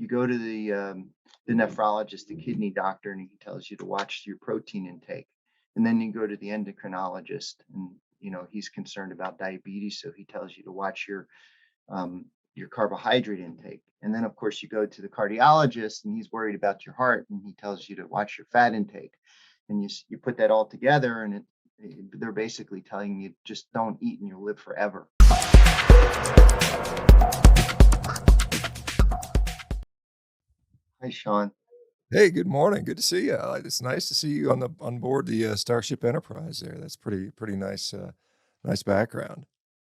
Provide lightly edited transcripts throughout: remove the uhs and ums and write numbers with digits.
you go to the nephrologist, the kidney doctor, and he tells you to watch your protein intake. And then you go to the endocrinologist, and he's concerned about diabetes, so he tells you to watch your carbohydrate intake. And then, of course, you go to the cardiologist, and he's worried about your heart, and he tells you to watch your fat intake. And you put that all together, and they're basically telling you just don't eat, and you'll live forever. Hi, Shawn. Hey, good morning. Good to see you. It's nice to see you on board the Starship Enterprise there. That's pretty nice nice background.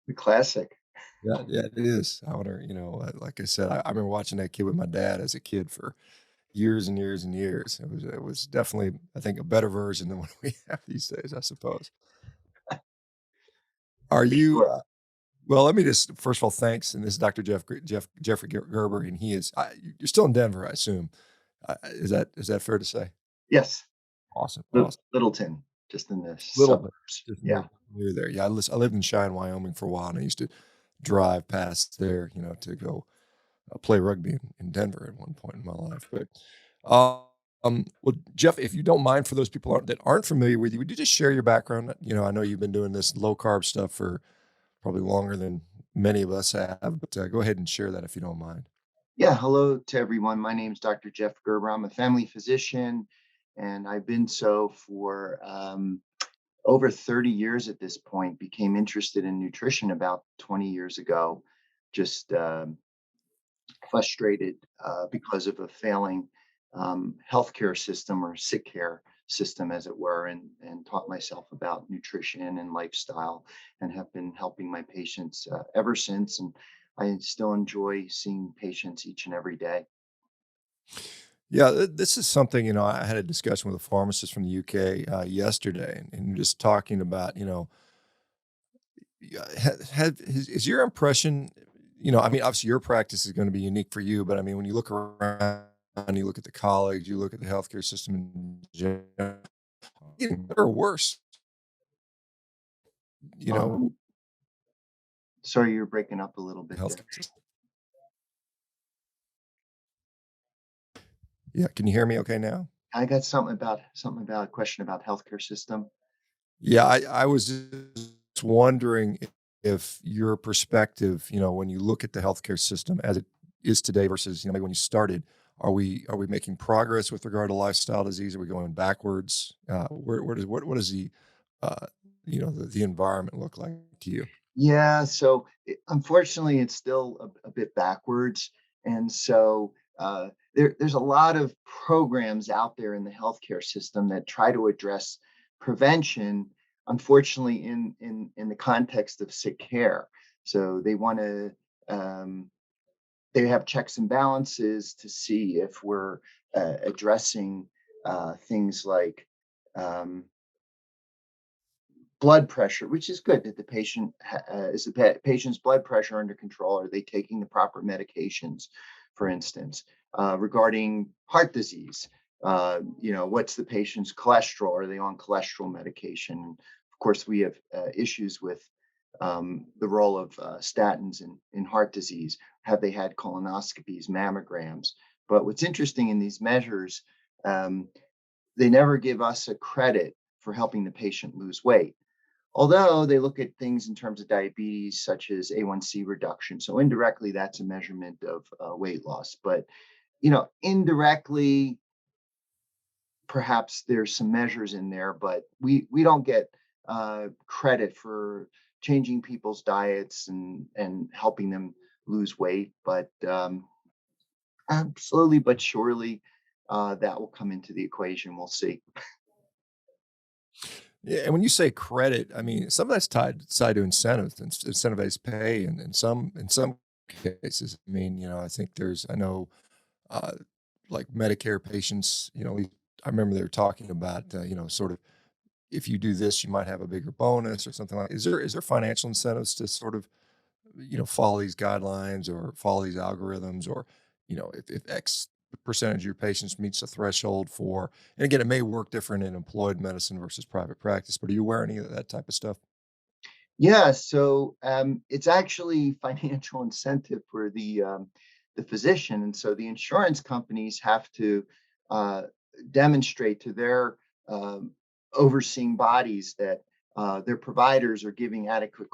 The classic. Yeah, yeah, it is. I wonder, like I said, I remember watching that kid with my dad as a kid for years and years and years. It was definitely, I think, a better version than what we have these days, I suppose. Are For you? sure. Well, let me just first of all thanks, and this is Dr. Jeffrey Gerber, and you're still in Denver, I assume. Is that fair to say? Yes. Awesome, awesome. Littleton, just in the Littleton, suburbs. just Yeah. near there. Yeah, I lived in Cheyenne, Wyoming for a while, and I used to drive past there, to go play rugby in Denver at one point in my life. But well, Jeff, if you don't mind, for those people that aren't familiar with you, would you just share your background? I know you've been doing this low carb stuff for probably longer than many of us have, but go ahead and share that if you don't mind. Yeah. Hello to everyone. My name is Dr. Jeff Gerber. I'm a family physician, and I've been so for over 30 years at this point. Became interested in nutrition about 20 years ago. Just frustrated because of a failing healthcare system, or sick care system, as it were, and taught myself about nutrition and lifestyle, and have been helping my patients ever since. And I still enjoy seeing patients each and every day. Yeah, this is something, I had a discussion with a pharmacist from the UK yesterday, and just talking about, yeah, is your impression, I mean, obviously your practice is going to be unique for you, but I mean, when you look around, you look at the college, you look at the healthcare system in general, getting better or worse, you know, Um, Sorry, you're breaking up a little the bit there. healthcare system. Yeah, can you hear me okay now? I got something about a question about healthcare system. Yeah, I was just wondering if your perspective, when you look at the healthcare system as it is today versus, maybe when you started, are we making progress with regard to lifestyle disease? Are we going backwards? What does uh, the environment look like to you? Yeah, so unfortunately, it's still a bit backwards, and so there's a lot of programs out there in the healthcare system that try to address prevention. Unfortunately, in the context of sick care, so they want to they have checks and balances to see if we're addressing things like um, blood pressure, which is good that the is the patient's blood pressure under control? Are they taking the proper medications, for instance? Regarding heart disease, what's the patient's cholesterol? Are they on cholesterol medication? Of course, we have issues with the role of statins in heart disease. Have they had colonoscopies, mammograms? But what's interesting in these measures, um, they never give us a credit for helping the patient lose weight, although they look at things in terms of diabetes, such as A1C reduction. So indirectly, that's a measurement of weight loss. But indirectly, perhaps there's some measures in there, but we don't get credit for changing people's diets and helping them lose weight. But slowly but surely, that will come into the equation. We'll see. Yeah, and when you say credit, I mean, some of that's tied to incentives and incentivized pay, and in some cases, I mean, I know, uh, like Medicare patients, I remember they were talking about, sort of if you do this, you might have a bigger bonus or something like. Is there financial incentives to sort of, follow these guidelines or follow these algorithms, or, if X percentage of your patients meets a threshold for, and again, it may work different in employed medicine versus private practice, but are you aware of any of that type of stuff? Yeah, so it's actually financial incentive for the physician. And so the insurance companies have to uh, demonstrate to their um, overseeing bodies that their providers are giving adequate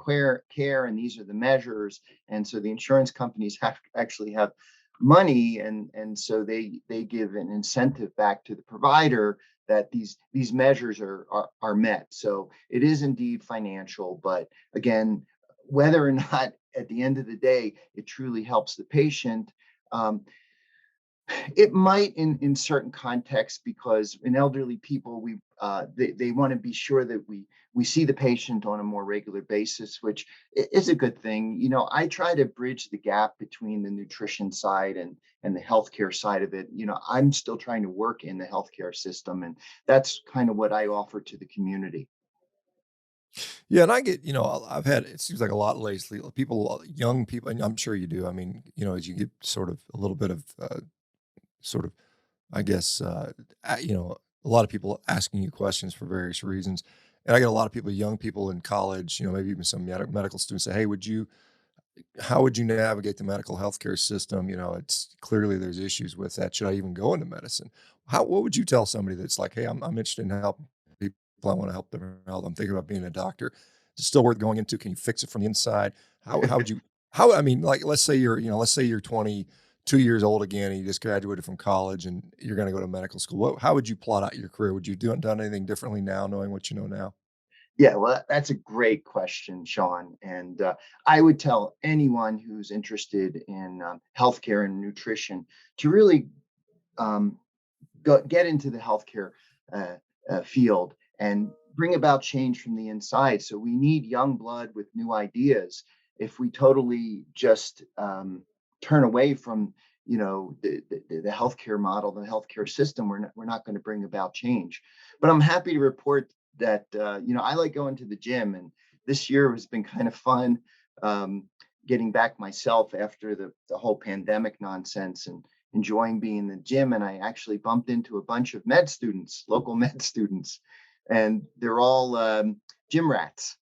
care, and these are the measures. And so the insurance companies have actually have money, and so they give an incentive back to the provider that these measures are met. So it is indeed financial, but again, whether or not at the end of the day it truly helps the patient, um, it might in certain contexts, because in elderly people they want to be sure that we see the patient on a more regular basis, which is a good thing. I try to bridge the gap between the nutrition side and the healthcare side of it. I'm still trying to work in the healthcare system, and that's kind of what I offer to the community. Yeah, and I get, I've had it seems like a lot lately. People, young people, and I'm sure you do. I mean, as you get sort of a little bit of sort of, I guess, a lot of people asking you questions for various reasons. And I get a lot of people, young people in college, maybe even some medical students say, "Hey, how would you navigate the medical healthcare system? It's clearly there's issues with that. Should I even go into medicine?" What would you tell somebody that's like, "Hey, I'm interested in helping people. I want to help them out. I'm thinking about being a doctor. Is it still worth going into? Can you fix it from the inside?" How would you, I mean, like, let's say you're 22 years old again and you just graduated from college and you're going to go to medical school. How would you plot out your career? Would you done anything differently now, knowing what you know now? Yeah, well, that's a great question, Shawn. And I would tell anyone who's interested in healthcare and nutrition to really um, get into the healthcare uh, field and bring about change from the inside. So we need young blood with new ideas. If we totally just turn away from the healthcare model, the healthcare system, we're not going to bring about change. But I'm happy to report that I like going to the gym, and this year has been kind of fun. Um, Getting back myself after the whole pandemic nonsense, and enjoying being in the gym. And I actually bumped into a bunch of med students, local med students, and they're all gym rats,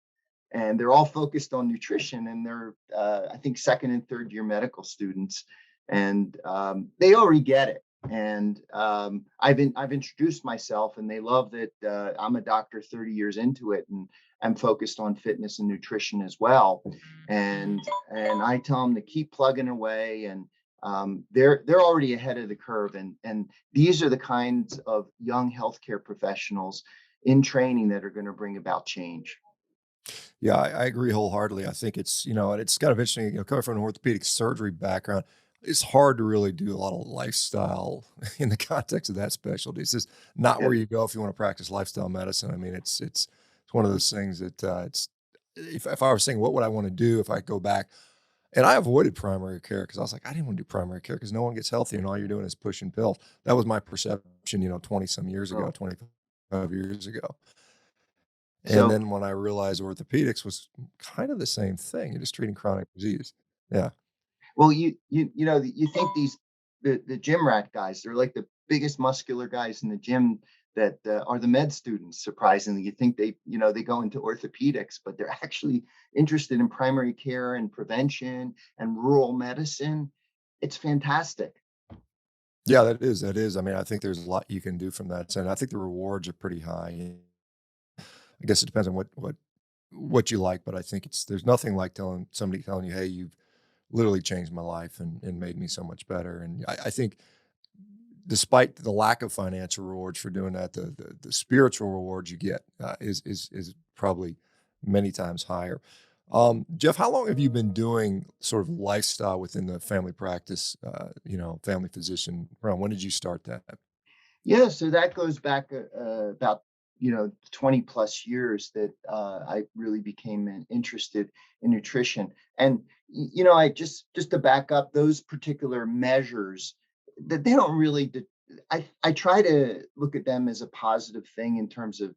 and they're all focused on nutrition, and they're I think second and third year medical students, and they already get it. And I've introduced myself, and they love that I'm a doctor 30 years into it, and I'm focused on fitness and nutrition as well. And I tell them to keep plugging away, and they're already ahead of the curve. And these are the kinds of young healthcare professionals in training that are going to bring about change. Yeah, I agree wholeheartedly. I think and it's kind of interesting, coming from an orthopedic surgery background, it's hard to really do a lot of lifestyle in the context of that specialty. It's just not Yeah. where you go if you want to practice lifestyle medicine. I mean, it's one of those things that if I was saying what would I want to do if I go back, and I avoided primary care because I was like, I didn't want to do primary care because no one gets healthy and all you're doing is pushing pills. That was my perception, 20 some years ago, Oh, 25 years ago. And so then when I realized orthopedics was kind of the same thing, you're just treating chronic disease. Yeah. well, you think the gym rat guys, they're like the biggest muscular guys in the gym that are the med students. Surprisingly, you think they go into orthopedics, but they're actually interested in primary care and prevention and rural medicine. It's fantastic. Yeah, that is. I mean, I think there's a lot you can do from that, and I think the rewards are pretty high. I guess it depends on what you like, but I think there's nothing like telling you, "Hey, you've literally changed my life and made me so much better." And I think despite the lack of financial rewards for doing that, the spiritual rewards you get is probably many times higher. Jeff, how long have you been doing sort of lifestyle within the family practice? Family physician realm. When did you start that? Yeah, so that goes back about 20 plus years that I really became interested in nutrition. And I just to back up those particular measures, that they don't really. I try to look at them as a positive thing in terms of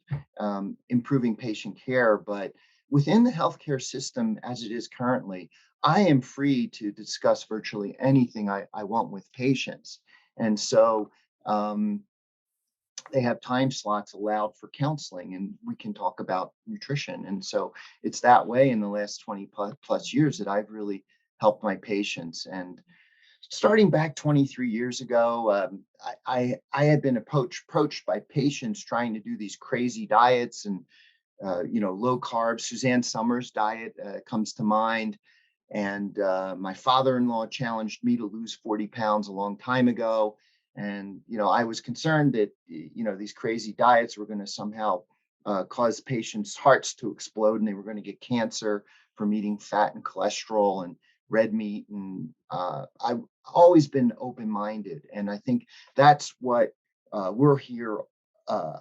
improving patient care, but within the healthcare system as it is currently, I am free to discuss virtually anything I want with patients. And so um, they have time slots allowed for counseling, and we can talk about nutrition. And so it's that way in the last 20 plus years that I've really helped my patients. And Starting back 23 years ago, I had been approached by patients trying to do these crazy diets and low carb. Suzanne Summers' diet comes to mind. And my father-in-law challenged me to lose 40 pounds a long time ago. And, I was concerned that, these crazy diets were going to somehow cause patients' hearts to explode and they were going to get cancer from eating fat and cholesterol and red meat. And I've always been open-minded. And I think that's what we're here uh,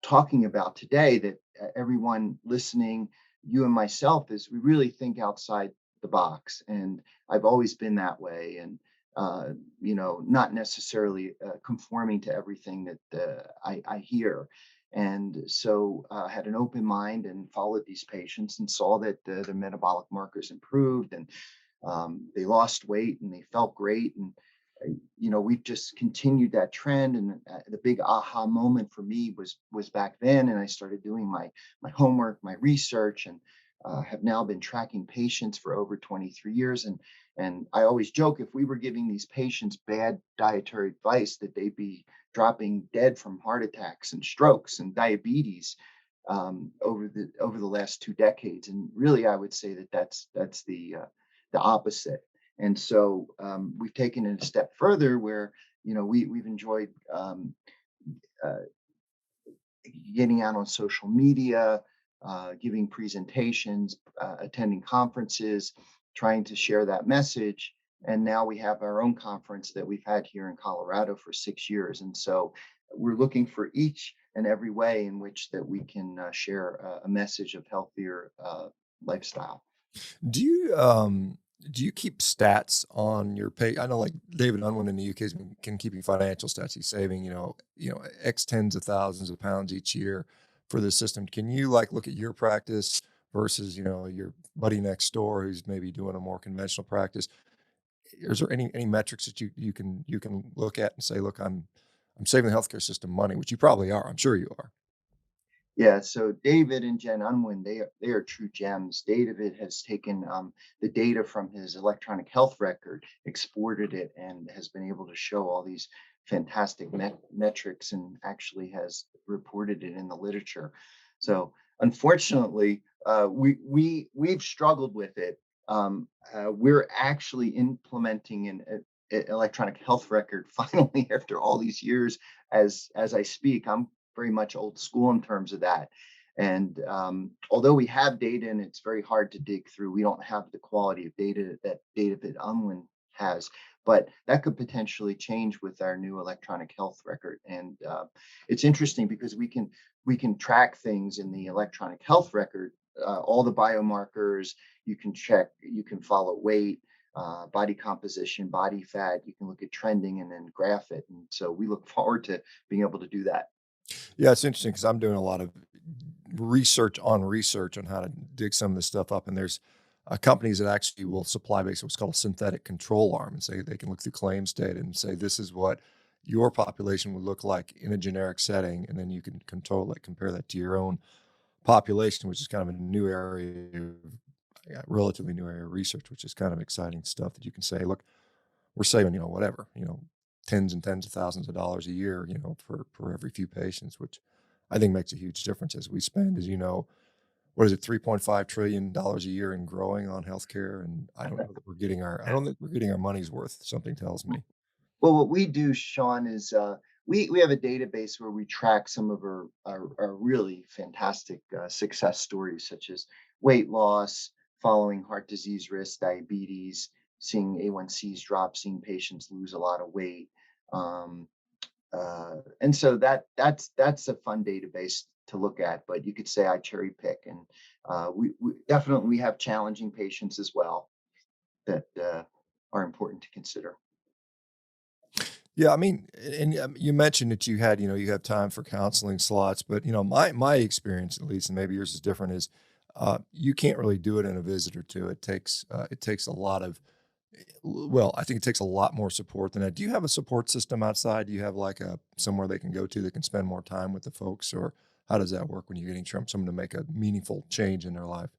talking about today, that everyone listening, you and myself, is we really think outside the box. And I've always been that way. And, not necessarily conforming to everything that I hear. And so had an open mind and followed these patients and saw that the metabolic markers improved and they lost weight and they felt great. And we've just continued that trend. And the big aha moment for me was back then. And I started doing my homework, my research, and have now been tracking patients for over 23 years. And I always joke, if we were giving these patients bad dietary advice, that they'd be dropping dead from heart attacks and strokes and diabetes over the last 2 decades. And really, I would say that that's the opposite. And so we've taken it a step further where, we've enjoyed uh, getting out on social media, giving presentations, attending conferences, trying to share that message. And now we have our own conference that we've had here in Colorado for 6 years. And so we're looking for each and every way in which that we can share a message of healthier lifestyle. Do you keep stats on your pay? I know like David Unwin in the UK has been keeping financial stats. He's saving, X tens of thousands of pounds each year for the system. Can you like look at your practice versus, your buddy next door who's maybe doing a more conventional practice? Is there any metrics that you can look at and say, look, I'm saving the healthcare system money, which you probably are. I'm sure you are. Yeah, so David and Jen Unwin, they are true gems. David has taken the data from his electronic health record, exported it, and has been able to show all these fantastic metrics, and actually has reported it in the literature. So unfortunately, we've struggled with it. We're actually implementing electronic health record finally after all these years. As I speak, I'm very much old school in terms of that. And although we have data and it's very hard to dig through, we don't have the quality of data that David Unwin has. But that could potentially change with our new electronic health record. And it's interesting because we can track things in the electronic health record, all the biomarkers. You can check, you can follow weight, body composition, body fat. You can look at trending and then graph it. And so we look forward to being able to do that. Yeah, it's interesting because I'm doing a lot of research on how to dig some of this stuff up, and there's companies that actually will supply basically what's called a synthetic control arm, and say they can look through claims data and say this is what your population would look like in a generic setting, and then you can control it, compare that to your own population, which is kind of a new area, yeah, relatively new area of research, which is kind of exciting stuff that you can say, look, we're saving, whatever, tens and tens of thousands of dollars a year, for every few patients, which I think makes a huge difference as we spend, as you know, what is it, $3.5 trillion dollars a year and growing on healthcare. And I don't think we're getting our money's worth, something tells me. Well, what we do, Shawn, is we have a database where we track some of our really fantastic success stories, such as weight loss, following heart disease risk, diabetes, seeing A1Cs drop, seeing patients lose a lot of weight. Um, and so that's a fun database to look at. But you could say I cherry pick, and we definitely we have challenging patients as well that are important to consider. Yeah, I mean, and you mentioned that you have time for counseling slots, but my experience, at least, and maybe yours is different, is you can't really do it in a visit or two. It takes a lot of, well, I think it takes a lot more support than that. Do you have a support system outside? Do you have like a somewhere they can go to that can spend more time with the folks, or how does that work when you're getting someone to make a meaningful change in their life?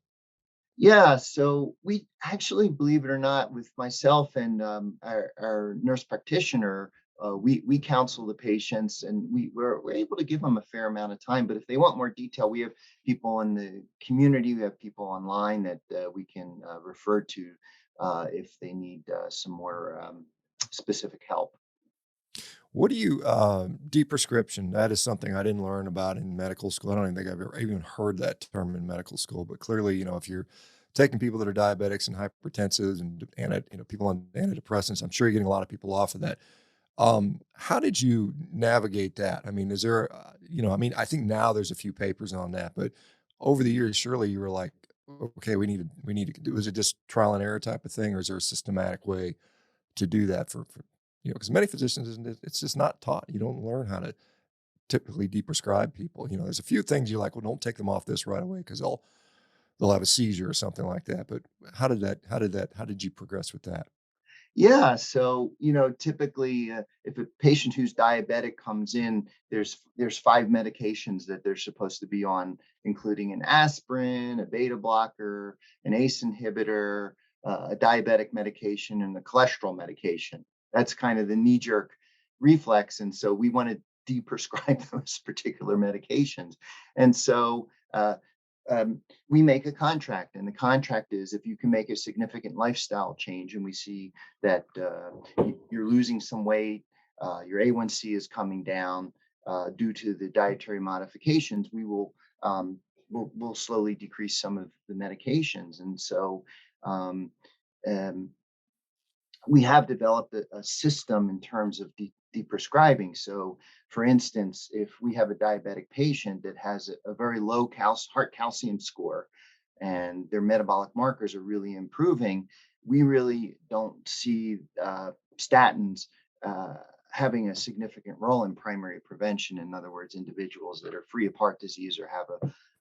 Yeah, so we actually, believe it or not, with myself and our nurse practitioner, we counsel the patients, and we're able to give them a fair amount of time. But if they want more detail, we have people in the community, we have people online that we can refer to if they need some more specific help. What do you deprescription? That is something I didn't learn about in medical school. I don't even think I've ever even heard that term in medical school. But clearly, if you're taking people that are diabetics and hypertensives and people on antidepressants, I'm sure you're getting a lot of people off of that. How did you navigate that? I mean, is there, I mean, I think now there's a few papers on that, but over the years, surely you were like, okay, we need to do, was it just trial and error type of thing, or is there a systematic way to do that for because many physicians, it's just not taught. You don't learn how to typically deprescribe people. There's a few things you're like, well, don't take them off this right away because they'll have a seizure or something like that. But how did you progress with that? Yeah, so typically, if a patient who's diabetic comes in, there's five medications that they're supposed to be on, including an aspirin, a beta blocker, an ACE inhibitor, a diabetic medication, and a cholesterol medication. That's kind of the knee-jerk reflex, and so we want to deprescribe those particular medications. And so we make a contract, and the contract is if you can make a significant lifestyle change, and we see that you're losing some weight, your A1C is coming down due to the dietary modifications, we'll slowly decrease some of the medications. And so um, um, we have developed a system in terms of deprescribing. So, for instance, if we have a diabetic patient that has a very low heart calcium score and their metabolic markers are really improving, we really don't see statins uh, having a significant role in primary prevention. In other words, individuals that are free of heart disease or have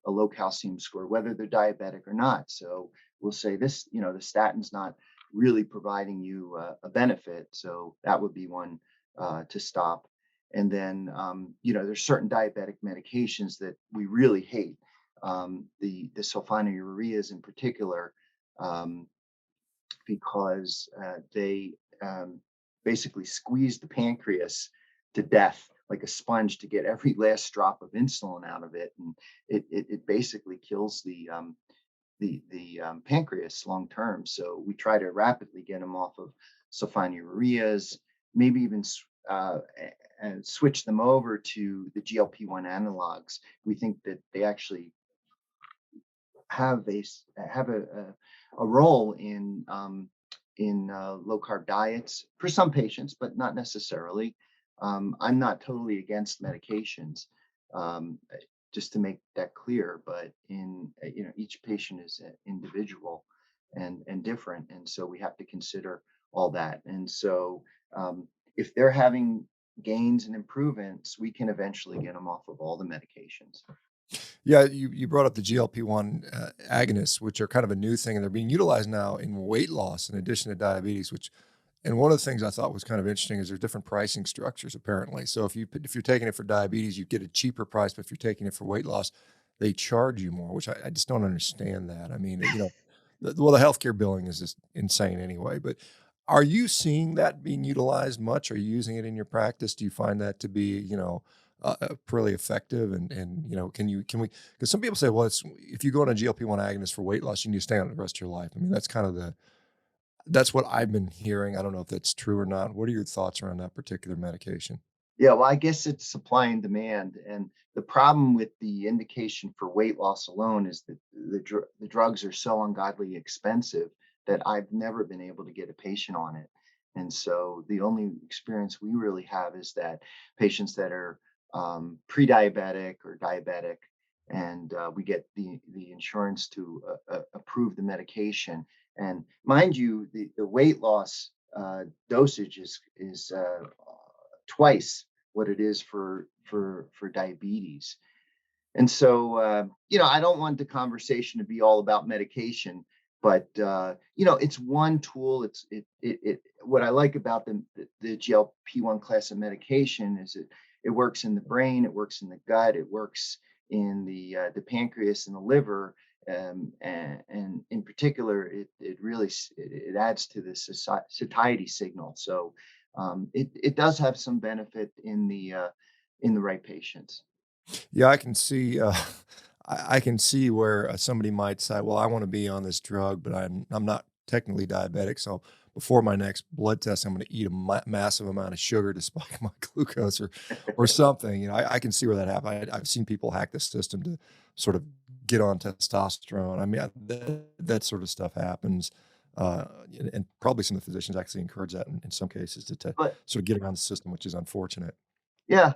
a low calcium score, whether they're diabetic or not. So we'll say this, the statin's not really providing you a benefit. So that would be one to stop. And then, there's certain diabetic medications that we really hate. The sulfonylureas in particular, um, because they basically squeeze the pancreas to death like a sponge to get every last drop of insulin out of it, and it basically kills the pancreas long term. So we try to rapidly get them off of sulfonylureas, maybe even and switch them over to the GLP-1 analogs. We think that they actually have a role in low carb diets for some patients, but not necessarily. I'm not totally against medications, just to make that clear. But each patient is individual and different, and so we have to consider all that. And so if they're having gains and improvements, we can eventually get them off of all the medications. Yeah, you brought up the GLP-1 agonists, which are kind of a new thing, and they're being utilized now in weight loss in addition to diabetes. And one of the things I thought was kind of interesting is there's different pricing structures apparently. So if you're taking it for diabetes, you get a cheaper price, but if you're taking it for weight loss, they charge you more, which I just don't understand that. I mean, the healthcare billing is just insane anyway. But are you seeing that being utilized much? Are you using it in your practice? Do you find that to be, pretty effective? And can we? Because some people say, well, it's if you go on a GLP-1 agonist for weight loss, you need to stay on it the rest of your life. I mean, that's what I've been hearing. I don't know if that's true or not. What are your thoughts around that particular medication? Yeah, well, I guess it's supply and demand. And the problem with the indication for weight loss alone is that the drugs are so ungodly expensive that I've never been able to get a patient on it. And so the only experience we really have is that patients that are pre-diabetic or diabetic, and we get the insurance to approve the medication. And mind you, the weight loss dosage is twice what it is for diabetes. And so I don't want the conversation to be all about medication, but it's one tool. It what I like about the GLP-1 class of medication is it works in the brain, it works in the gut, it works in the pancreas and the liver, and in particular, it really it adds to the satiety signal. So it does have some benefit in the right patients. Yeah, I can see, I can see where, somebody might say, "Well, I wanna be on this drug, but I'm not technically diabetic, so before my next blood test, I'm gonna eat a massive amount of sugar to spike my glucose," or something, you know, I can see where that happens. I've seen people hack the system to sort of get on testosterone. I mean, that sort of stuff happens, and probably some of the physicians actually encourage that in some cases to But sort of get around the system, which is unfortunate. yeah,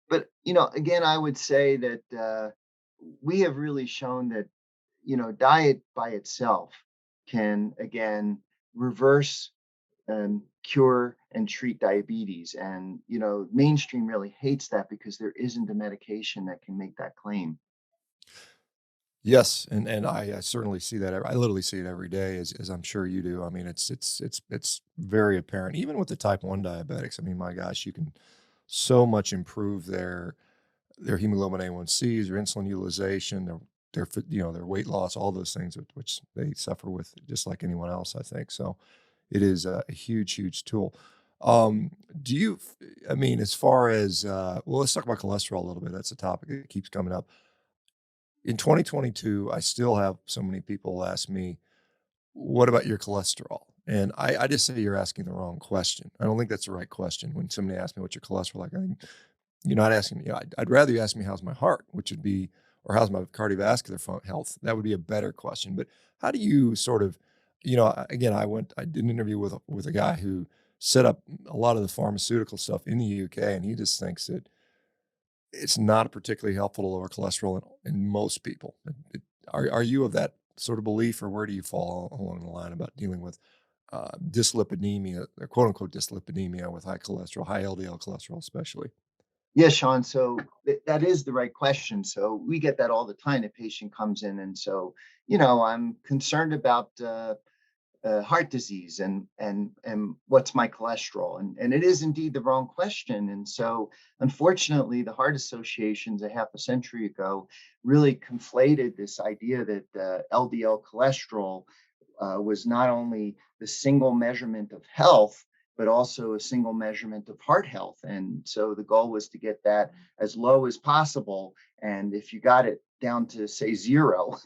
but again, I would say that we have really shown that diet by itself can again reverse cure and treat diabetes. And, mainstream really hates that because there isn't a medication that can make that claim. Yes, and I certainly see that. I literally see it every day, as I'm sure you do. I mean, it's very apparent, even with the type 1 diabetics. I mean, my gosh, you can so much improve their hemoglobin A1Cs, their insulin utilization, their weight loss, all those things which they suffer with just like anyone else, I think. So it is a huge, huge tool. Do you, I mean, as far as, well, let's talk about cholesterol a little bit. That's a topic that keeps coming up. In 2022, I still have so many people ask me, "What about your cholesterol?" And I just say you're asking the wrong question. I don't think that's the right question. When somebody asks me what's your cholesterol like, I think you're not asking me. I'd rather you ask me how's my heart, which would be, or how's my cardiovascular health. That would be a better question. But how do you sort of, again, I did an interview with a guy who set up a lot of the pharmaceutical stuff in the UK, and he just thinks that it's not particularly helpful to lower cholesterol in most people. Are you of that sort of belief, or where do you fall along the line about dealing with dyslipidemia, or quote unquote dyslipidemia with high cholesterol, high LDL cholesterol, especially? Yeah, Sean. So that is the right question. So we get that all the time. A patient comes in, and so I'm concerned about heart disease and what's my cholesterol, and it is indeed the wrong question. And so unfortunately, the heart associations a half a century ago really conflated this idea that LDL cholesterol was not only the single measurement of health, but also a single measurement of heart health. And so the goal was to get that as low as possible. And if you got it down to say zero,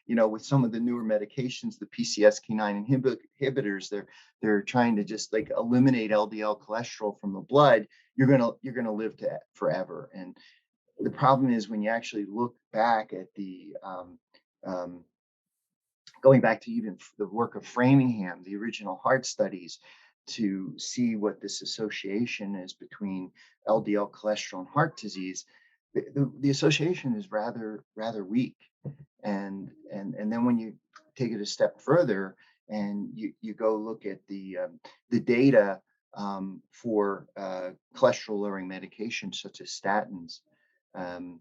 with some of the newer medications, the PCSK9 inhibitors, they're trying to just like eliminate LDL cholesterol from the blood. You're gonna live to forever. And the problem is when you actually look back at the um, going back to even the work of Framingham, the original heart studies, to see what this association is between LDL cholesterol and heart disease, the association is rather weak. And then when you take it a step further and you go look at the data for cholesterol lowering medications such as statins, um,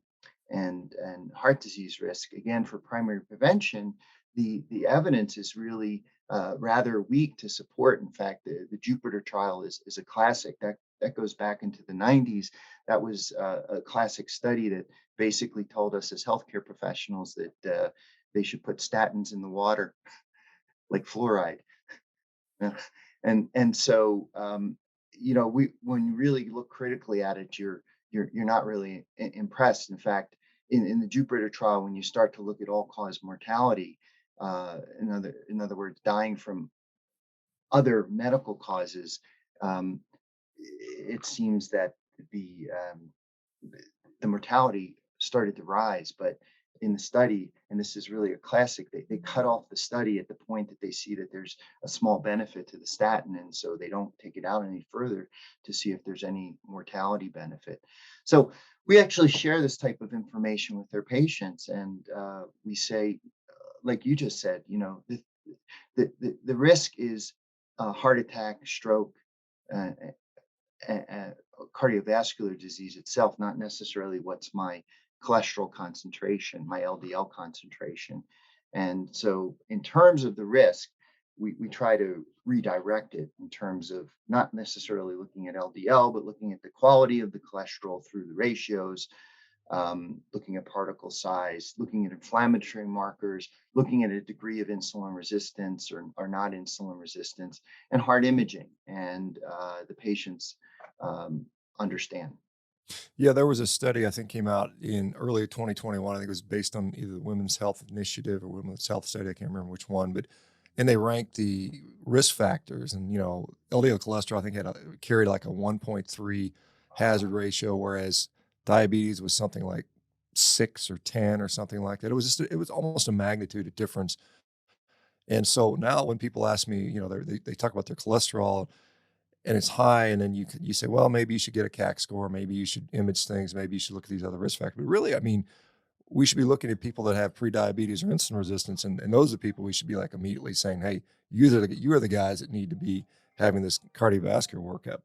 and heart disease risk, again for primary prevention, the evidence is really rather weak to support. In fact, the Jupiter trial is a classic that goes back into the 90s. That was a classic study that basically told us as healthcare professionals that they should put statins in the water like fluoride. Yeah. And so we when you really look critically at it, you're not really impressed. In fact, in the Jupiter trial, when you start to look at all cause mortality, in other words, dying from other medical causes, um, it seems that the um, the mortality started to rise. But in the study, and this is really a classic, they cut off the study at the point that they see that there's a small benefit to the statin. And so they don't take it out any further to see if there's any mortality benefit. So we actually share this type of information with their patients. And we say, like you just said, the risk is heart attack, stroke, uh, cardiovascular disease itself, not necessarily what's my cholesterol concentration, my LDL concentration. And so, in terms of the risk, we try to redirect it in terms of not necessarily looking at LDL, but looking at the quality of the cholesterol through the ratios, looking at particle size, looking at inflammatory markers, looking at a degree of insulin resistance or not insulin resistance, and heart imaging. And the patients understand. Yeah, there was a study I think came out in early 2021. I think it was based on either the Women's Health Initiative or Women's Health Study. I can't remember which one, but and they ranked the risk factors, and LDL cholesterol I think carried like a 1.3 hazard ratio, whereas diabetes was something like 6 or 10 or something like that. It was almost a magnitude of difference. And so now when people ask me, they talk about their cholesterol and it's high, and then you say, well, maybe you should get a CAC score, maybe you should image things, maybe you should look at these other risk factors. But really, I mean, we should be looking at people that have pre-diabetes or insulin resistance, and those are the people we should be like immediately saying, hey, you are the guys that need to be having this cardiovascular workup.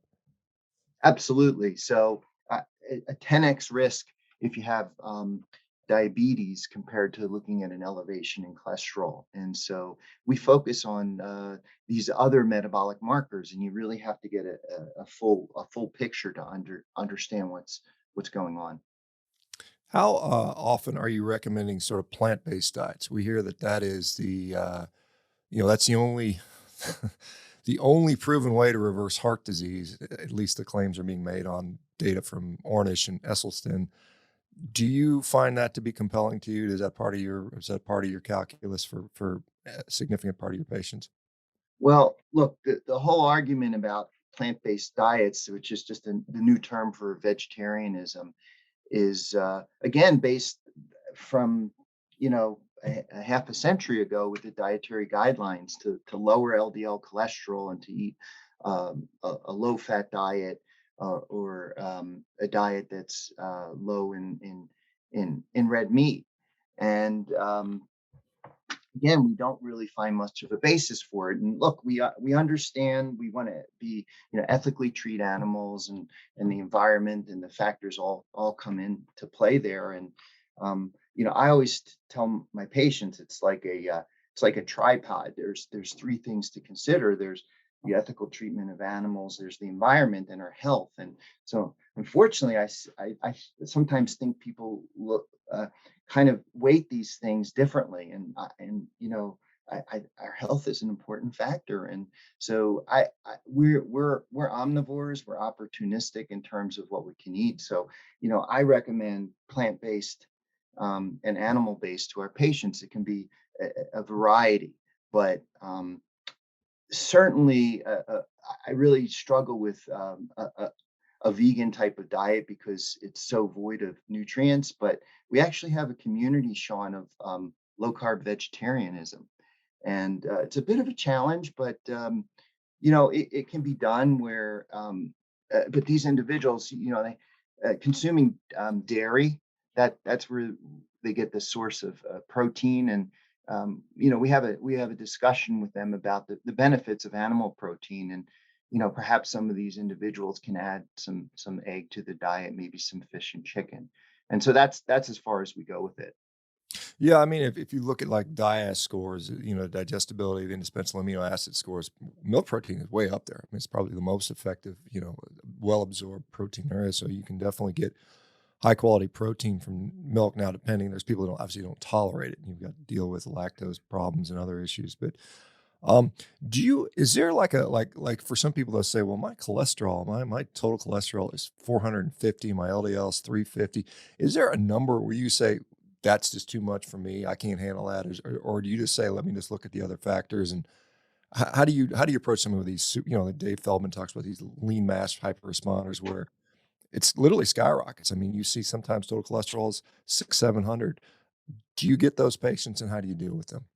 Absolutely. So a 10x risk if you have diabetes compared to looking at an elevation in cholesterol. And so we focus on these other metabolic markers, and you really have to get a full picture to understand what's going on. How often are you recommending sort of plant-based diets? We hear that is that's the only the only proven way to reverse heart disease. At least the claims are being made on data from Ornish and Esselstyn. Do you find that to be compelling to you? Is that part of your calculus for a significant part of your patients? Well, look, the whole argument about plant-based diets, which is just the new term for vegetarianism, is again based from a half a century ago with the dietary guidelines to lower LDL cholesterol and to eat a low-fat diet or a diet that's low in red meat. And again, we don't really find much of a basis for it. And look, we understand we want to be ethically treat animals, and the environment and the factors all come into play there. And I always tell my patients it's like a tripod. There's three things to consider. There's the ethical treatment of animals, there's the environment, and our health. And so unfortunately I sometimes think people look kind of weight these things differently, and our health is an important factor. And so we're omnivores, we're opportunistic in terms of what we can eat. So I recommend plant-based and animal-based to our patients. It can be a variety, but certainly I really struggle with a vegan type of diet because it's so void of nutrients. But we actually have a community, Shawn, of low carb vegetarianism, and it's a bit of a challenge, but it can be done. But these individuals, they consuming dairy. That's where they get the source of protein. And we have a discussion with them about the benefits of animal protein. And perhaps some of these individuals can add some egg to the diet, maybe some fish and chicken. And so that's as far as we go with it. Yeah, I mean, if you look at like DIAS scores, digestibility, the indispensable amino acid scores, milk protein is way up there. I mean, it's probably the most effective, well absorbed protein there is. So you can definitely get high quality protein from milk. Now, depending, there's people that obviously don't tolerate it, and you've got to deal with lactose problems and other issues. But is there like for some people they'll say, well, my cholesterol, my total cholesterol is 450, my LDL is 350. Is there a number where you say that's just too much for me, I can't handle that, or do you just say, let me just look at the other factors? And how do you approach some of these? Dave Feldman talks about these lean mass hyper responders where it's literally skyrockets. I mean, you see sometimes total cholesterol is 600, 700. Do you get those patients, and how do you deal with them?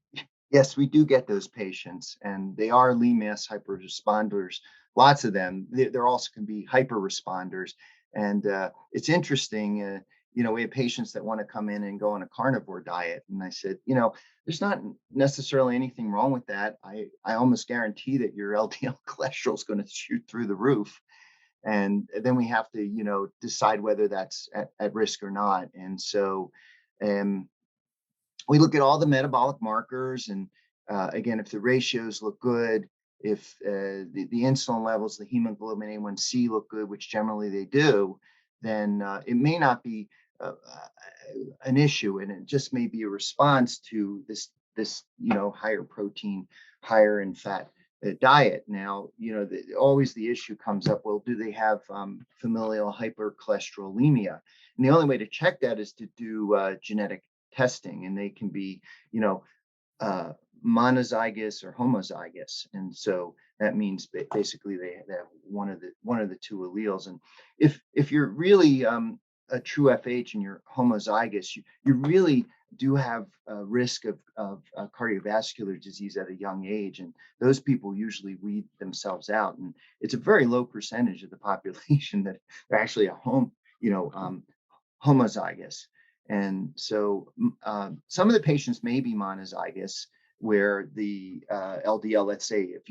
Yes, we do get those patients, and they are lean mass hyper responders. Lots of them. There also can be hyper responders, and it's interesting. We have patients that want to come in and go on a carnivore diet, and I said, there's not necessarily anything wrong with that. I almost guarantee that your LDL cholesterol is going to shoot through the roof, and then we have to, decide whether that's at risk or not. And so, um, we look at all the metabolic markers, and again, if the ratios look good, if the insulin levels, the hemoglobin A1C look good, which generally they do, then it may not be an issue, and it just may be a response to this higher protein, higher in fat diet. Now, always the issue comes up. Well, do they have familial hypercholesterolemia? And the only way to check that is to do genetic testing, and they can be, you know, uh, monozygous or homozygous, and so that means basically they have one of the two alleles. And if you're really a true FH and you're homozygous, you really do have a risk of cardiovascular disease at a young age, and those people usually weed themselves out. And it's a very low percentage of the population that are actually a homozygous. And so some of the patients may be monozygous, where the LDL, let's say, if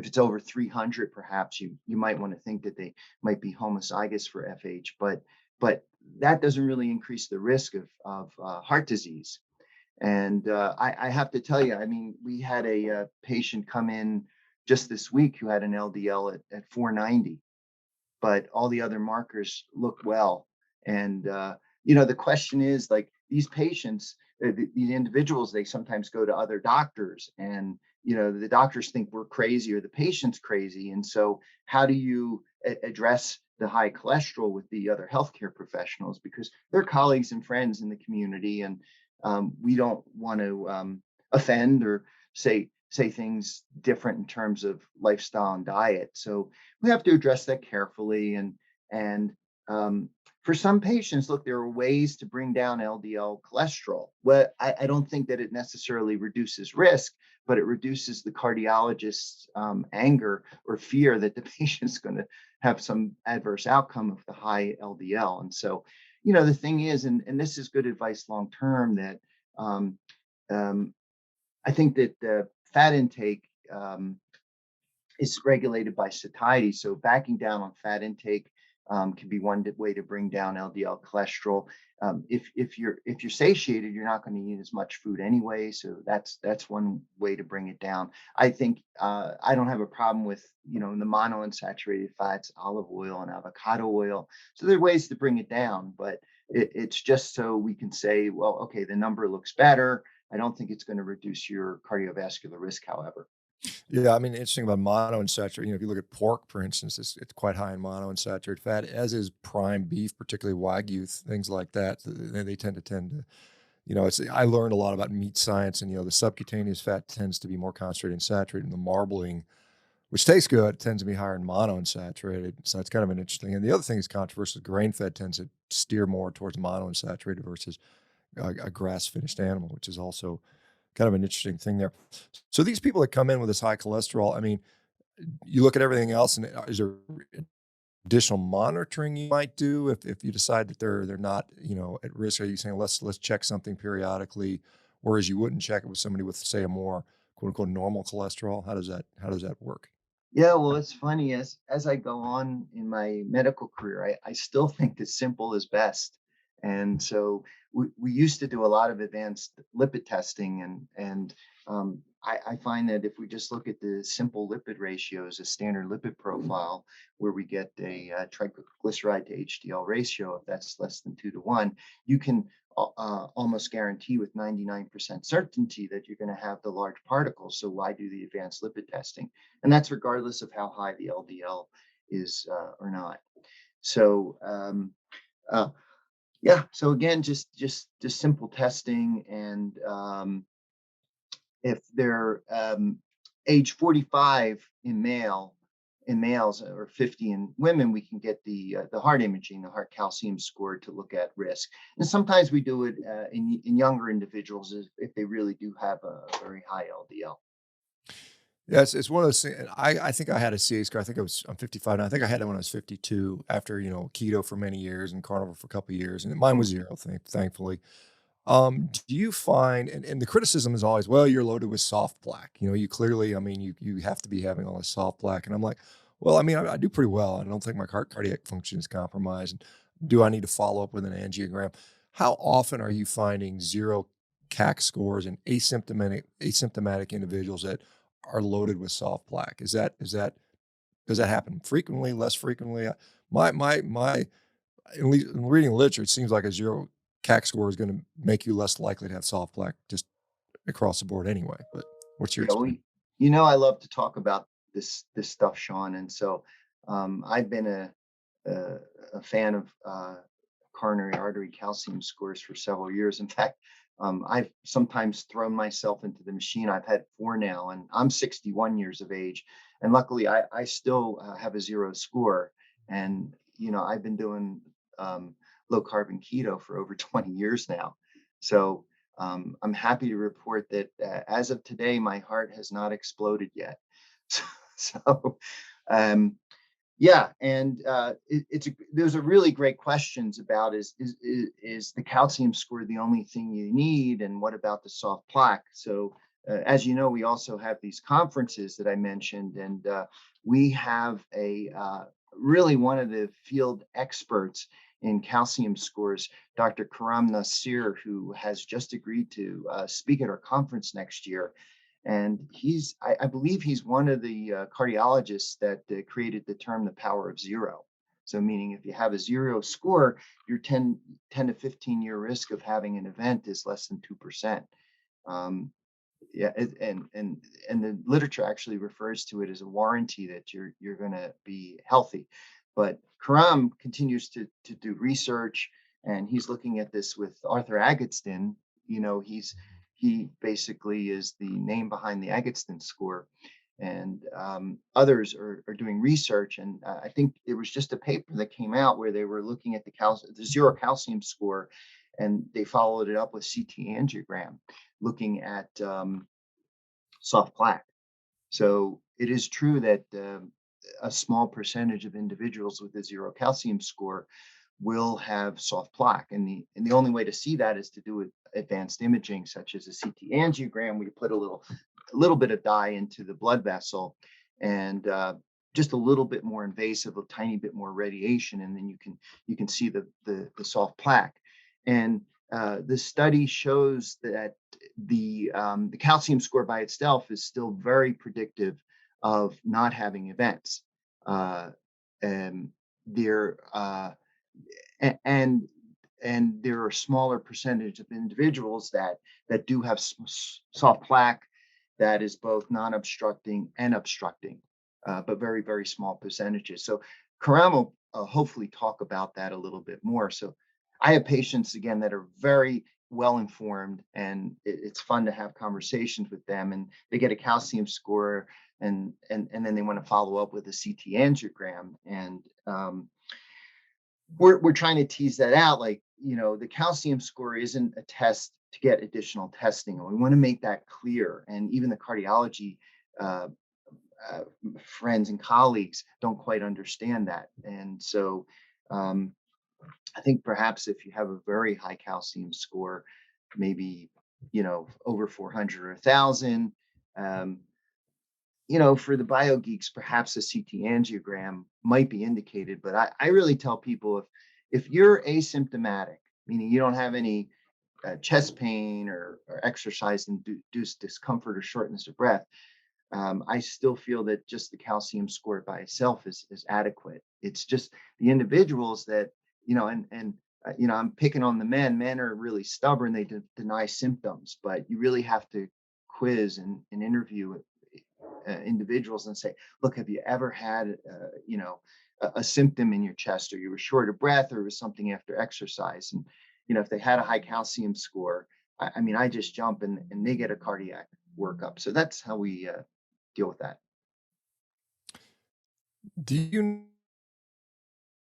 it's over 300, perhaps you might want to think that they might be homozygous for FH, but that doesn't really increase the risk of heart disease. And I have to tell you, I mean, we had a patient come in just this week who had an LDL at 490, but all the other markers look well. And the question is, like, these patients, these individuals, they sometimes go to other doctors, and the doctors think we're crazy or the patient's crazy. And so, how do you address the high cholesterol with the other healthcare professionals, because they're colleagues and friends in the community, and we don't want to offend or say things different in terms of lifestyle and diet. So we have to address that carefully. And for some patients, look, there are ways to bring down LDL cholesterol. Well, I don't think that it necessarily reduces risk, but it reduces the cardiologist's anger or fear that the patient's going to have some adverse outcome of the high LDL. And so, the thing is, and this is good advice long term, that um, um, I think that fat intake is regulated by satiety. So backing down on fat intake can be one way to bring down LDL cholesterol. If you're satiated, you're not going to eat as much food anyway. So that's one way to bring it down. I think I don't have a problem with the monounsaturated fats, olive oil and avocado oil. So there are ways to bring it down, but it's just so we can say, well, okay, the number looks better. I don't think it's going to reduce your cardiovascular risk, however. Yeah, I mean, interesting about monounsaturated. If you look at pork, for instance, it's quite high in monounsaturated fat, as is prime beef, particularly Wagyu, things like that. They tend to, it's. I learned a lot about meat science, and the subcutaneous fat tends to be more concentrated and saturated, and the marbling, which tastes good, tends to be higher in monounsaturated. So it's kind of an interesting. And the other thing is controversial. Grain fed tends to steer more towards monounsaturated versus a grass finished animal, which is also kind of an interesting thing there. So these people that come in with this high cholesterol, I mean, you look at everything else, and is there additional monitoring you might do if you decide that they're not at risk? Are you saying let's check something periodically, whereas you wouldn't check it with somebody with, say, a more quote unquote normal cholesterol? How does that work? Yeah, well, it's funny, as I go on in my medical career, I still think that simple is best. And so we used to do a lot of advanced lipid testing, and I find that if we just look at the simple lipid ratios, a standard lipid profile, where we get a triglyceride to HDL ratio, if that's less than 2 to 1, you can almost guarantee with 99% certainty that you're going to have the large particles. So why do the advanced lipid testing? And that's regardless of how high the LDL is or not. So uh, yeah, so again, just simple testing. And if they're age 45 in males, or 50 in women, we can get the heart imaging, the heart calcium score, to look at risk. And sometimes we do it in younger individuals if they really do have a very high LDL. Yeah, it's one of those things. I think I had a CA score. I'm 55 now. I think I had it when I was 52, after keto for many years and carnivore for a couple of years, and mine was zero, thankfully. Do you find, and the criticism is always, well, you're loaded with soft plaque. You clearly, I mean, you have to be having all this soft plaque. And I'm like, well, I mean, I do pretty well. I don't think my cardiac function is compromised. And do I need to follow up with an angiogram? How often are you finding zero CAC scores in asymptomatic individuals that are loaded with soft plaque? Does that happen frequently, less frequently? My in reading literature, it seems like a 0 CAC score is gonna make you less likely to have soft plaque just across the board anyway, but what's your Yeah, experience? I love to talk about this stuff, Shawn, and so I've been a, a fan of coronary artery calcium scores for several years. In fact, I've sometimes thrown myself into the machine. I've had four now, and I'm 61 years of age. And luckily, I still have a zero score. And, I've been doing low carb and keto for over 20 years now. So I'm happy to report that as of today, my heart has not exploded yet. So, um, yeah, and those are really great questions about is the calcium score the only thing you need, and what about the soft plaque? So, as you know, we also have these conferences that I mentioned, and we have a really one of the field experts in calcium scores, Dr. Karam Nasir, who has just agreed to speak at our conference next year. And I believe he's one of the cardiologists that created the term the power of zero. So, meaning if you have a zero score, your 10 to 15-year risk of having an event is less than 2%. Yeah, and the literature actually refers to it as a warranty that you're going to be healthy. But Karam continues to do research, and he's looking at this with Arthur Agatston. He basically is the name behind the Agatston score, and others are doing research. And I think there was just a paper that came out where they were looking at the zero calcium score, and they followed it up with CT angiogram, looking at soft plaque. So it is true that a small percentage of individuals with a zero calcium score will have soft plaque, and the only way to see that is to do advanced imaging, such as a CT angiogram, where you put a little bit of dye into the blood vessel, and just a little bit more invasive, a tiny bit more radiation, and then you can see the soft plaque. And the study shows that the calcium score by itself is still very predictive of not having events. And there and and there are a smaller percentage of individuals that do have soft plaque that is both non-obstructing and obstructing, but very, very small percentages. So Karam will hopefully talk about that a little bit more. So I have patients again that are very well informed, and it's fun to have conversations with them, and they get a calcium score, and then they want to follow up with a CT angiogram, and we're trying to tease that out. Like, the calcium score isn't a test to get additional testing, and we want to make that clear. And even the cardiology uh, uh, friends and colleagues don't quite understand that. And so um, I think perhaps if you have a very high calcium score, maybe over 400 or 1,000, um, for the bio geeks, perhaps a CT angiogram might be indicated. But I really tell people, if you're asymptomatic, meaning you don't have any chest pain or exercise induced discomfort or shortness of breath, I still feel that just the calcium score by itself is adequate. It's just the individuals that, I'm picking on the men. Men are really stubborn. They deny symptoms, but you really have to quiz and interview individuals and say, look, have you ever had, a symptom in your chest, or you were short of breath, or it was something after exercise? And, if they had a high calcium score, I mean, I just jump and they get a cardiac workup. So that's how we deal with that. Do you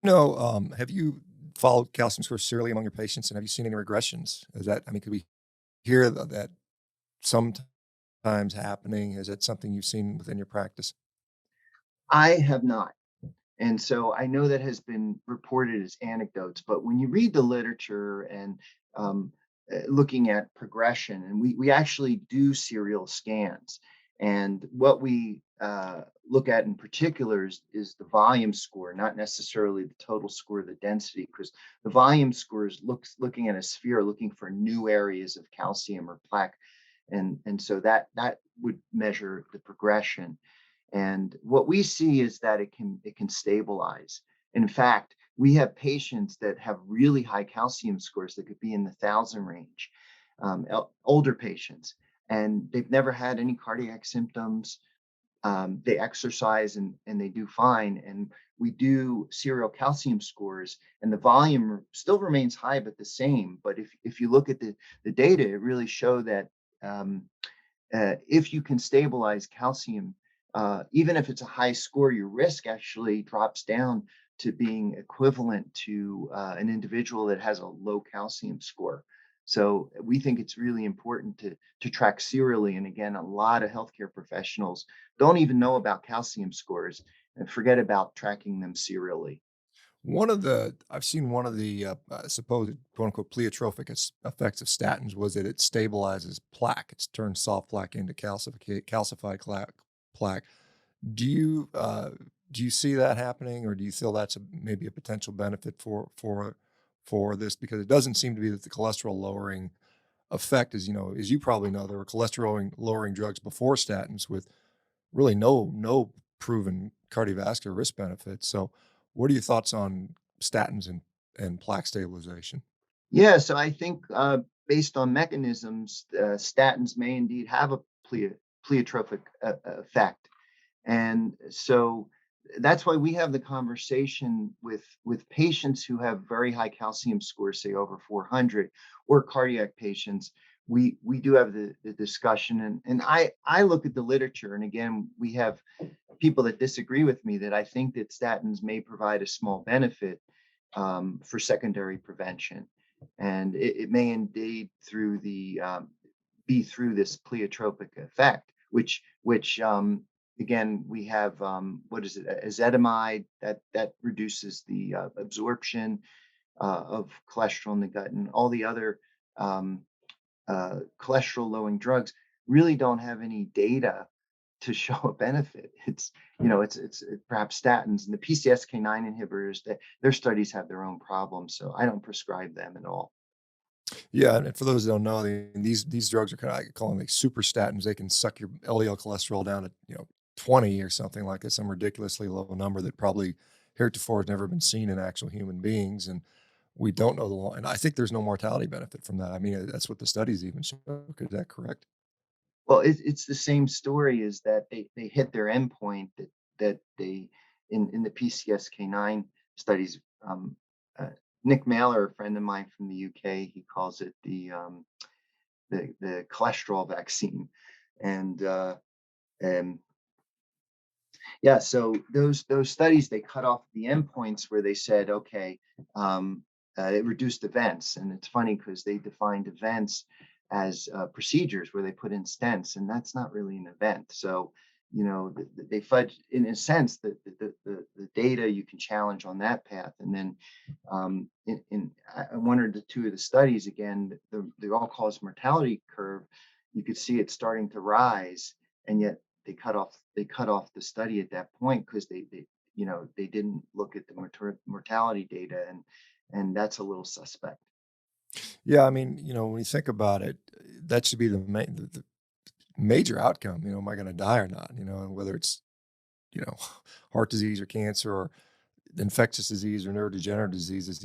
know, have you followed calcium scores serially among your patients, and have you seen any regressions? Is that, I mean, could we hear that sometimes happening? Is that something you've seen within your practice? I have not. And so I know that has been reported as anecdotes, but when you read the literature and um, looking at progression, and we actually do serial scans, and what we look at in particular is the volume score, not necessarily the total score, the density, because the volume score is looking at a sphere, looking for new areas of calcium or plaque, and so that would measure the progression. And what we see is that it can stabilize. In fact, we have patients that have really high calcium scores that could be in the 1,000 range, older patients, and they've never had any cardiac symptoms. They exercise and they do fine. And we do serial calcium scores, and the volume still remains high, but the same. But if you look at the data, it really show that um, if you can stabilize calcium, even if it's a high score, your risk actually drops down to being equivalent to an individual that has a low calcium score. So we think it's really important to track serially. And again, a lot of healthcare professionals don't even know about calcium scores and forget about tracking them serially. I've seen one of the supposed quote unquote pleiotropic effects of statins was that it stabilizes plaque. It's turned soft plaque into calcified plaque. Do you do you see that happening, or do you feel that's maybe a potential benefit for this? Because it doesn't seem to be that the cholesterol lowering effect is, as you probably know, there were cholesterol lowering drugs before statins with really no proven cardiovascular risk benefits. So, what are your thoughts on statins and plaque stabilization? Yeah, so I think based on mechanisms, statins may indeed have a pleiotropic effect. And so that's why we have the conversation with patients who have very high calcium scores, say over 400, or cardiac patients. We do have the discussion, and I look at the literature, and again, we have people that disagree with me that I think that statins may provide a small benefit for secondary prevention, and it may indeed be through this pleiotropic effect, which again we have what is it, ezetimibe that reduces the absorption of cholesterol in the gut, and all the other um, cholesterol lowering drugs really don't have any data to show a benefit. It's perhaps statins and the PCSK9 inhibitors that their studies have their own problems, so I don't prescribe them at all. Yeah, and for those that don't know, these drugs are kind of, I call them like super statins. They can suck your LDL cholesterol down to 20 or something like that, some ridiculously low number that probably heretofore has never been seen in actual human beings, and we don't know the long. And I think there's no mortality benefit from that. I mean, that's what the studies even show. Is that correct? Well, it's the same story, is that they hit their endpoint, that they in the PCSK9 studies. Uh, Nick Mailer, a friend of mine from the UK, he calls it the cholesterol vaccine, and and yeah, so those studies, they cut off the endpoints where they said, okay, it reduced events, and it's funny because they defined events as procedures where they put in stents, and that's not really an event. So, they fudge in a sense that the data you can challenge on that path, and then in one or the two of the studies, again, the all-cause mortality curve, you could see it starting to rise, and yet they cut off the study at that point because they didn't look at the mortality data, and that's a little suspect. Yeah, I mean, when you think about it, that should be the major outcome. Am I going to die or not? And whether it's you know heart disease or cancer or infectious disease or neurodegenerative diseases,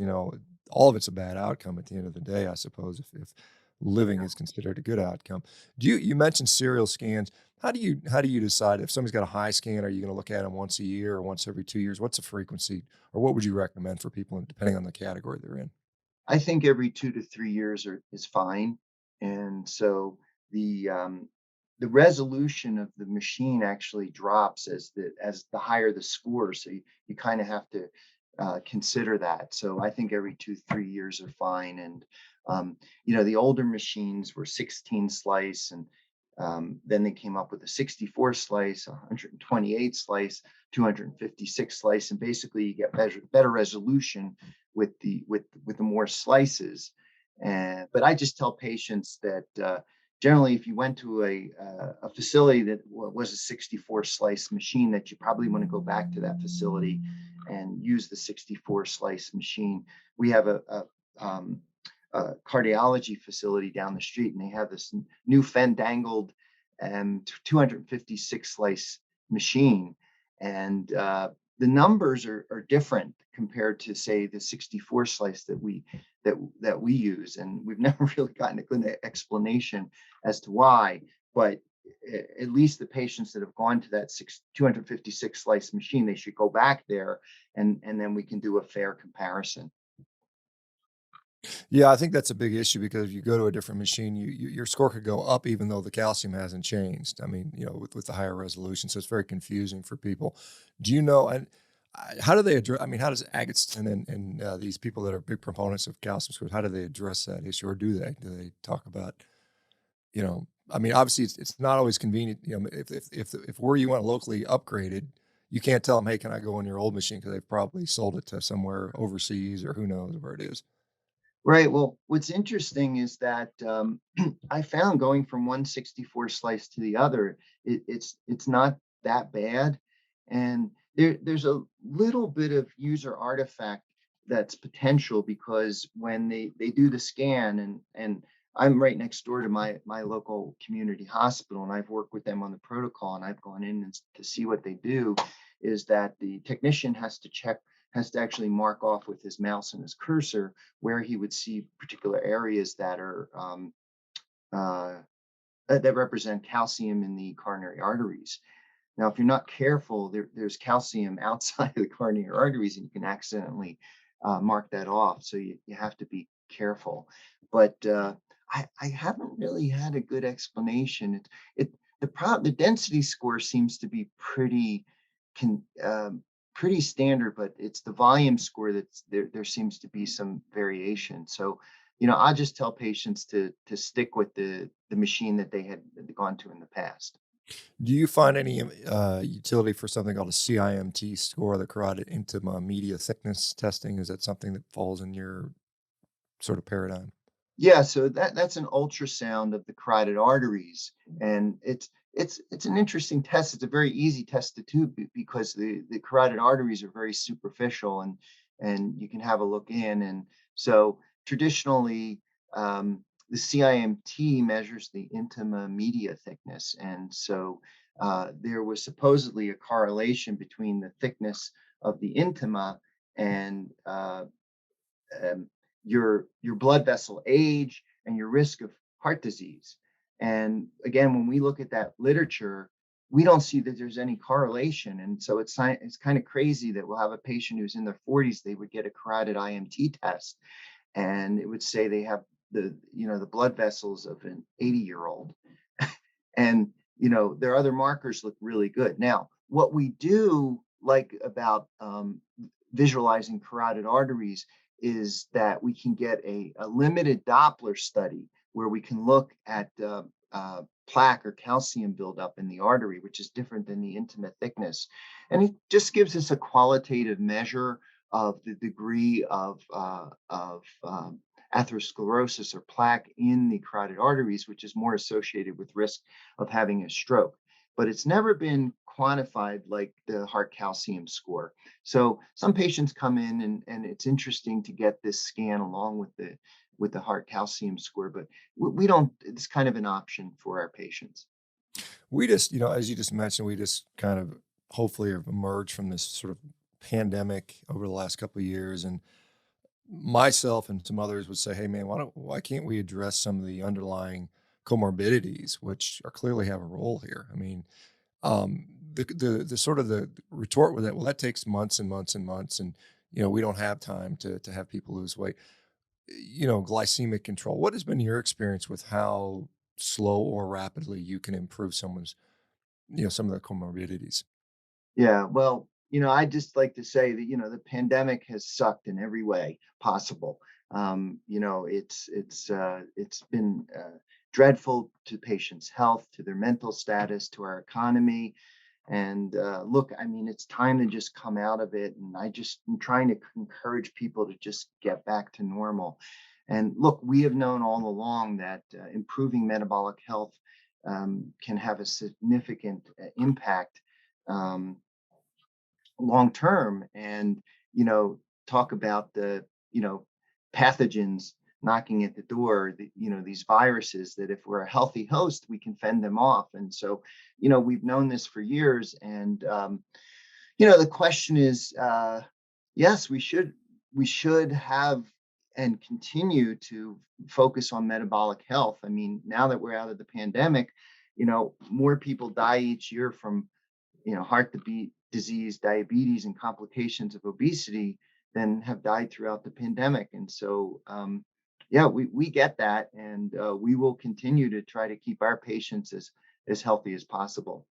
all of it's a bad outcome at the end of the day, I suppose, if living is considered a good outcome. You mentioned serial scans. How do you decide if somebody's got a high scan? Are you going to look at them once a year or once every 2 years? What's the frequency, or what would you recommend for people depending on the category they're in? I think every 2 to 3 years is fine, and so the resolution of the machine actually drops as the higher the score. So you kind of have to consider that. So I think every 2 3 years are fine, and the older machines were 16 slice, and then they came up with a 64 slice, 128 slice, 256 slice, and basically you get better resolution with the more slices. And but I just tell patients that generally, if you went to a facility that was a 64 slice machine, that you probably want to go back to that facility and use the 64 slice machine. We have a cardiology facility down the street, and they have this new fandangled 256 slice machine, and the numbers are different compared to, say, the 64 slice that we use, and we've never really gotten a good explanation as to why. But at least the patients that have gone to that 256 slice machine, they should go back there, and then we can do a fair comparison. Yeah, I think that's a big issue because if you go to a different machine, your score could go up even though the calcium hasn't changed. I mean, with the higher resolution, so it's very confusing for people. Do you know? And how do they address? I mean, how does Agatston and these people that are big proponents of calcium scores, how do they address that issue, or do they? Do they talk about, I mean, obviously it's not always convenient. If where you want locally upgraded, you can't tell them, hey, can I go on your old machine because they've probably sold it to somewhere overseas or who knows where it is. Right. Well, what's interesting is that I found going from 164 slice to the other, it's not that bad, and there's a little bit of user artifact that's potential because when they do the scan, and I'm right next door to my local community hospital, and I've worked with them on the protocol, and I've gone in to see what they do, is that the technician has to actually mark off with his mouse and his cursor where he would see particular areas that are uh, that represent calcium in the coronary arteries. Now, if you're not careful, there's calcium outside of the coronary arteries, and you can accidentally mark that off. So you have to be careful. But I haven't really had a good explanation. The density score seems to be can, pretty standard, but it's the volume score that's there. There seems to be some variation. So, I just tell patients to stick with the machine that they had gone to in the past. Do you find any utility for something called a CIMT score, the carotid intima media thickness testing? Is that something that falls in your sort of paradigm? Yeah, so that's an ultrasound of the carotid arteries, and it's an interesting test. It's a very easy test to do because the carotid arteries are very superficial, and you can have a look in. And so traditionally, the CIMT measures the intima media thickness, and so there was supposedly a correlation between the thickness of the intima and um, your blood vessel age and your risk of heart disease. And again, when we look at that literature, we don't see that there's any correlation. And so it's kind of crazy that we'll have a patient who's in their 40s, they would get a carotid IMT test, and it would say they have the blood vessels of an 80-year-old, and their other markers look really good. Now, what we do like about visualizing carotid arteries is that we can get a limited Doppler study where we can look at plaque or calcium buildup in the artery, which is different than the intimate thickness. And it just gives us a qualitative measure of the degree of atherosclerosis or plaque in the carotid arteries, which is more associated with risk of having a stroke. But it's never been quantified like the heart calcium score. So some patients come in, and it's interesting to get this scan along with the heart calcium score, but we don't. It's kind of an option for our patients. We just, as you just mentioned, we just kind of hopefully have emerged from this sort of pandemic over the last couple of years. And myself and some others would say, hey man, why can't we address some of the underlying comorbidities, which are clearly have a role here? I mean, the sort of the retort with that, well, that takes months and months and months, and we don't have time to have people lose weight. Glycemic control. What has been your experience with how slow or rapidly you can improve someone's, some of the comorbidities? Yeah, well, I just like to say that the pandemic has sucked in every way possible. It's been dreadful to patients' health, to their mental status, to our economy. And look, I mean, it's time to just come out of it. And I'm trying to encourage people to just get back to normal. And look, we have known all along that improving metabolic health can have a significant impact um, long term, and talk about the pathogens knocking at the door, these viruses, that if we're a healthy host we can fend them off. And so we've known this for years, and The question is, yes, we should have and continue to focus on metabolic health. I mean, now that we're out of the pandemic, more people die each year from disease, diabetes, and complications of obesity than have died throughout the pandemic. And so, yeah, we get that, and we will continue to try to keep our patients as healthy as possible.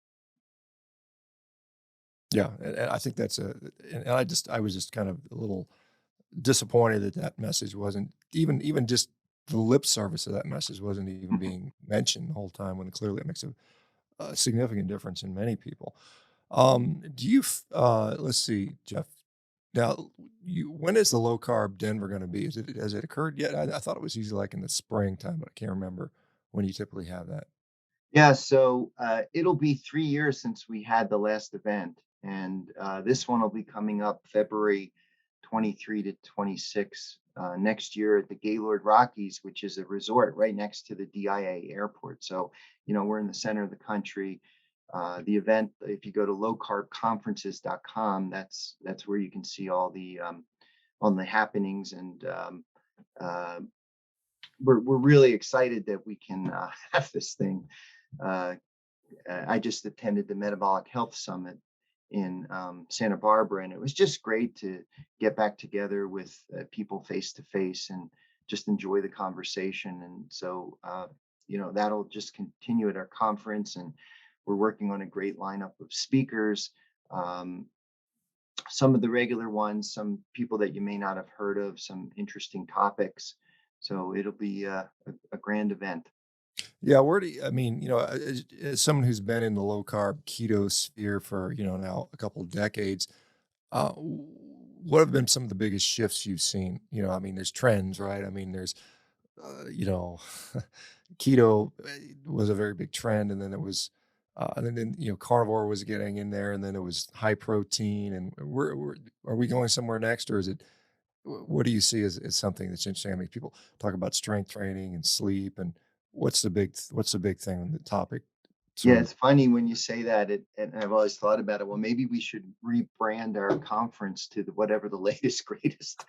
Yeah, and I think that's and I was just kind of a little disappointed that that message wasn't even just the lip service of that message wasn't even being mentioned the whole time when clearly it makes a significant difference in many people. Do you let's see, Jeff. Now, when is the low carb Denver going to be? Has it occurred yet? I thought it was usually like in the springtime, but I can't remember when you typically have that. Yeah, so it'll be 3 years since we had the last event, and this one will be coming up February 23 to 26 next year at the Gaylord Rockies, which is a resort right next to the DIA airport. So, we're in the center of the country. The event, if you go to lowcarbconferences.com, that's where you can see all the happenings, and uh, we're really excited that we can have this thing. Uh, I just attended the Metabolic Health Summit in Santa Barbara, and it was just great to get back together with people face to face and just enjoy the conversation. And so, that'll just continue at our conference, and we're working on a great lineup of speakers. Um, some of the regular ones, some people that you may not have heard of, some interesting topics. So it'll be a grand event. Yeah, where do you, I mean, as someone who's been in the low carb keto sphere for now a couple of decades, what have been some of the biggest shifts you've seen? I mean, there's trends, right? I mean, there's you know, keto was a very big trend, and then it was, and then carnivore was getting in there, and then it was high protein. And are we going somewhere next, or is it? What do you see as something that's interesting? I mean, people talk about strength training and sleep, and what's the big thing on the topic? Yeah, Sort of. it's funny when you say that, and I've always thought about it. Well, maybe we should rebrand our conference to whatever the latest, greatest,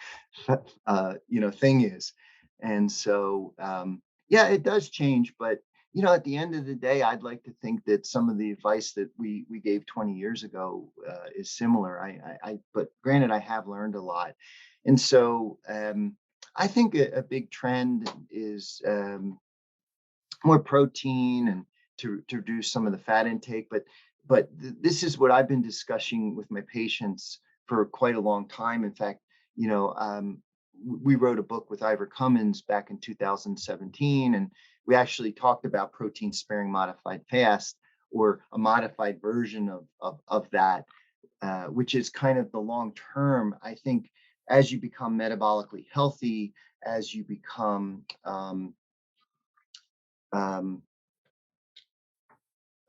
thing is. And so, yeah, it does change. But at the end of the day, I'd like to think that some of the advice that we gave 20 years ago is similar. But granted, I have learned a lot, and so I think a big trend is. More protein and to reduce some of the fat intake. But this is what I've been discussing with my patients for quite a long time. In fact, we wrote a book with Ivor Cummins back in 2017, and we actually talked about protein sparing modified fast, or a modified version of that, which is kind of the long term. I think as you become metabolically healthy, as you become um,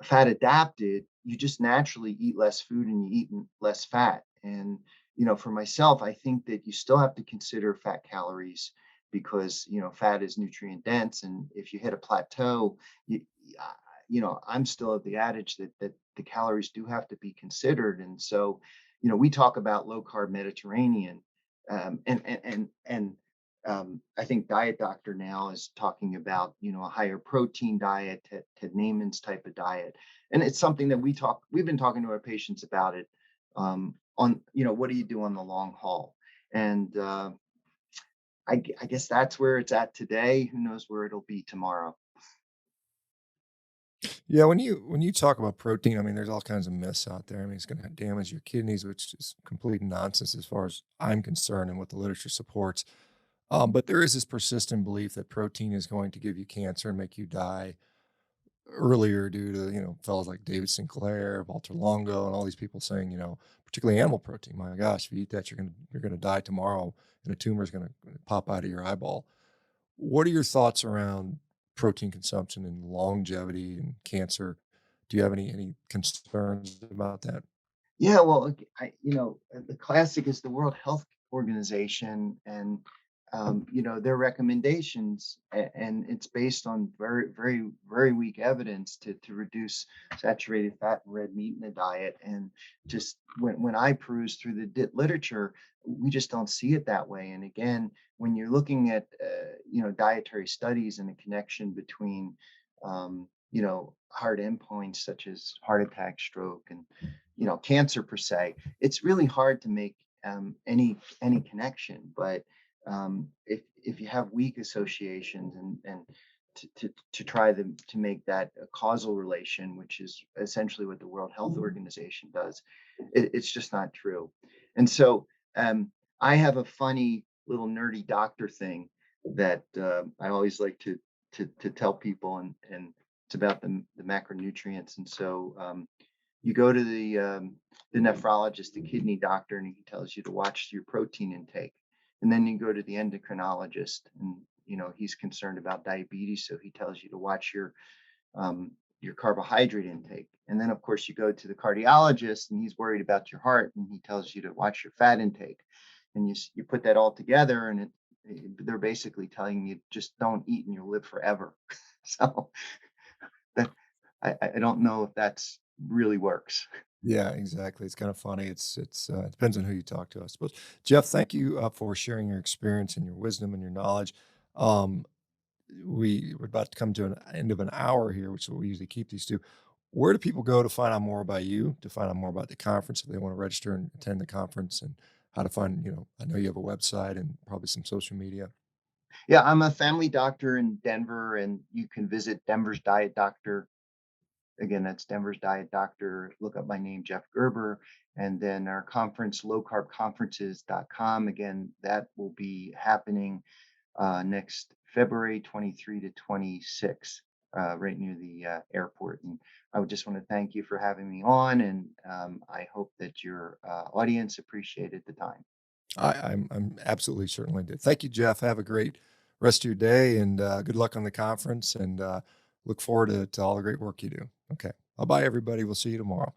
fat adapted, you just naturally eat less food and you eat less fat. And, for myself, I think that you still have to consider fat calories because, fat is nutrient dense. And if you hit a plateau, I'm still of the adage that the calories do have to be considered. And so, we talk about low carb Mediterranean, and I think Diet Doctor now is talking about, a higher protein diet, Ted Naiman's type of diet. And it's something that we've been talking to our patients about it, on, what do you do on the long haul? And I guess that's where it's at today. Who knows where it'll be tomorrow? Yeah, when you talk about protein, I mean, there's all kinds of myths out there. I mean, it's going to damage your kidneys, which is complete nonsense as far as I'm concerned, and what the literature supports. But there is this persistent belief that protein is going to give you cancer and make you die earlier due to, fellows like David Sinclair, Walter Longo, and all these people saying, particularly animal protein. My gosh, if you eat that, you're gonna die tomorrow, and a tumor is gonna pop out of your eyeball. What are your thoughts around protein consumption and longevity and cancer? Do you have any concerns about that? Yeah, well, the classic is the World Health Organization, and their recommendations, and it's based on very, very, very weak evidence to reduce saturated fat and red meat in the diet. And just when I peruse through the literature, we just don't see it that way. And again, when you're looking at dietary studies and the connection between hard endpoints such as heart attack, stroke, and cancer per se, it's really hard to make any connection. But if you have weak associations and to try to make that a causal relation, which is essentially what the World Health Organization does, it's just not true. And so I have a funny little nerdy doctor thing that I always like to tell people, and it's about the macronutrients. And so you go to the nephrologist, the kidney doctor, and he tells you to watch your protein intake. And then you go to the endocrinologist, and he's concerned about diabetes, so he tells you to watch your carbohydrate intake. And then, of course, you go to the cardiologist, and he's worried about your heart, and he tells you to watch your fat intake. And you put that all together, and they're basically telling you just don't eat and you'll live forever. So that I don't know if that's really works. Yeah, exactly. It's kind of funny. It depends on who you talk to, I suppose. Jeff, thank you for sharing your experience and your wisdom and your knowledge. Um, we're about to come to an end of an hour here, which is what we usually keep these to. Where do people go to find out more about you, to find out more about the conference if they want to register and attend the conference, and how to find, I know you have a website and probably some social media. Yeah, I'm a family doctor in Denver, and you can visit Denver's Diet Doctor. Again, that's Denver's Diet Doctor. Look up my name, Jeff Gerber. And then our conference, lowcarbconferences.com. Again, that will be happening next February 23 to 26, right near the airport. And I would just want to thank you for having me on. And I hope that your audience appreciated the time. I'm absolutely certainly did. Thank you, Jeff. Have a great rest of your day, and good luck on the conference. And look forward to all the great work you do. Okay. Bye bye, everybody. We'll see you tomorrow.